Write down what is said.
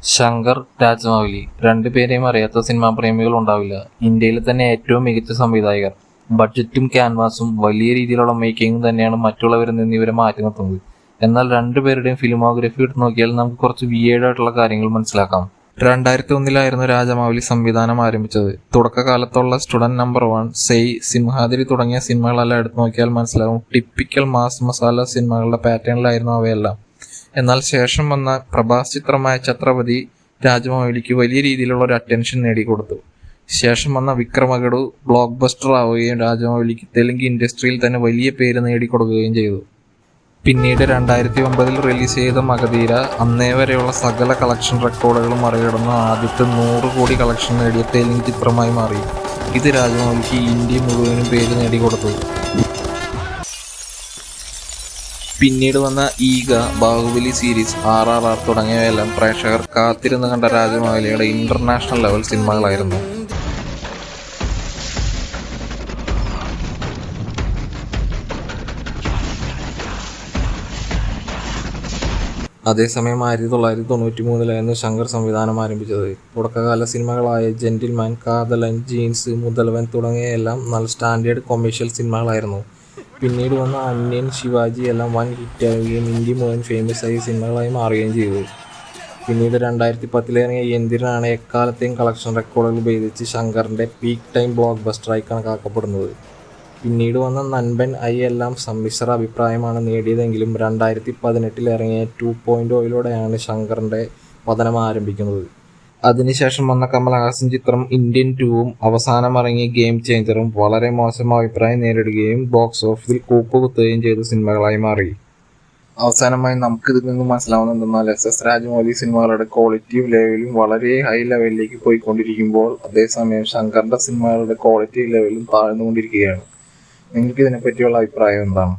ശങ്കർ, രാജമൗലി രണ്ടുപേരെയും അറിയാത്ത സിനിമാ പ്രേമികൾ ഉണ്ടാവില്ല. ഇന്ത്യയിലെ തന്നെ ഏറ്റവും മികച്ച സംവിധായകർ. ബഡ്ജറ്റും ക്യാൻവാസും വലിയ രീതിയിലുള്ള മേക്കിങ്ങും തന്നെയാണ് മറ്റുള്ളവരിൽ നിന്ന് ഇവരെ മാറ്റി നിർത്തുന്നത്. എന്നാൽ രണ്ടുപേരുടെയും ഫിലിമോഗ്രഫി എടുത്ത് നോക്കിയാൽ നമുക്ക് കുറച്ച് വിയേർഡായിട്ടുള്ള കാര്യങ്ങൾ മനസ്സിലാക്കാം. 2001 രാജമൗലി സംവിധാനം ആരംഭിച്ചത്. തുടക്കകാലത്തുള്ള സ്റ്റുഡന്റ് നമ്പർ 1, സെയ്, സിംഹാദ്രി തുടങ്ങിയ സിനിമകളെല്ലാം എടുത്തു നോക്കിയാൽ മനസ്സിലാകും ടിപ്പിക്കൽ മാസ് മസാല സിനിമകളുടെ പാറ്റേണിലായിരുന്നു അവയെല്ലാം. എന്നാൽ ശേഷം വന്ന പ്രഭാസ് ചിത്രമായ ഛത്രപതി രാജമൗലിക്ക് വലിയ രീതിയിലുള്ള ഒരു അറ്റൻഷൻ നേടിക്കൊടുത്തു. ശേഷം വന്ന വിക്രമഗഡു ബ്ലോക്ക് ബസ്റ്റർ ആവുകയും രാജമൗലിക്ക് തെലുങ്ക് ഇൻഡസ്ട്രിയിൽ തന്നെ വലിയ പേര് നേടിക്കൊടുക്കുകയും ചെയ്തു. പിന്നീട് 2009 റിലീസ് ചെയ്ത മഗധീര അന്നേ വരെയുള്ള സകല കളക്ഷൻ റെക്കോർഡുകളും മറികടന്ന് ആദ്യത്തെ 100 കോടി കളക്ഷൻ നേടിയ തെലുങ്ക് ചിത്രമായി മാറി. ഇത് രാജമൗലിക്ക് ഇന്ത്യ മുഴുവനും പേര് നേടിക്കൊടുത്തു. പിന്നീട് വന്ന ഈഗ, ബാഹുബലി സീരീസ്, RRR തുടങ്ങിയവയെല്ലാം പ്രേക്ഷകർ കാത്തിരുന്ന് കണ്ട രാജമൗലിയുടെ ഇന്റർനാഷണൽ ലെവൽ സിനിമകളായിരുന്നു. അതേസമയം 1993 ശങ്കർ സംവിധാനം ആരംഭിച്ചത്. തുടക്കകാല സിനിമകളായ ജെന്റിൽമാൻ, കാതലൻ, ജീൻസ്, മുതലവൻ തുടങ്ങിയവയെല്ലാം നല്ല സ്റ്റാൻഡേർഡ് കൊമേഴ്ഷ്യൽ സിനിമകളായിരുന്നു. പിന്നീട് വന്ന അന്യൻ, ശിവാജി എല്ലാം വൻ ഹിറ്റാവുകയും ഇന്ത്യ മുഴുവൻ ഫേമസ് ആയ സിനിമകളായി മാറുകയും ചെയ്തു. പിന്നീട് 2010 ഇറങ്ങിയ യന്തിരനാണ് എക്കാലത്തെയും കളക്ഷൻ റെക്കോർഡുകൾ ഭേദിച്ച് ശങ്കറിൻ്റെ പീക്ക് ടൈം ബ്ലോക്ക് ബസ്റ്ററായി കണക്കാക്കപ്പെടുന്നത്. പിന്നീട് വന്ന നൻപൻ ഐ എല്ലാം സമ്മിശ്ര അഭിപ്രായമാണ് നേടിയതെങ്കിലും 2018 ഇറങ്ങിയ 2.0 ശങ്കറിൻ്റെ പതനം ആരംഭിക്കുന്നത്. അതിനുശേഷം വന്ന കമൽഹാസൻ ചിത്രം ഇന്ത്യൻ 2ഉം അവസാനം ഇറങ്ങിയ ഗെയിം ചേഞ്ചറും വളരെ മോശം അഭിപ്രായം നേരിടുകയും ബോക്സ് ഓഫീസിൽ കൂപ്പുകുത്തുകയും ചെയ്ത സിനിമകളായി മാറി. അവസാനമായി നമുക്കിതിൽ നിന്ന് മനസ്സിലാവുന്നതെന്നാൽ SS രാജമൗലി സിനിമകളുടെ ക്വാളിറ്റി ലെവലും വളരെ ഹൈ ലെവലിലേക്ക് പോയിക്കൊണ്ടിരിക്കുമ്പോൾ അതേസമയം ശങ്കറിന്റെ സിനിമകളുടെ ക്വാളിറ്റി ലെവലും താഴ്ന്നുകൊണ്ടിരിക്കുകയാണ്. നിങ്ങൾക്ക് ഇതിനെപ്പറ്റിയുള്ള അഭിപ്രായം എന്താണ്?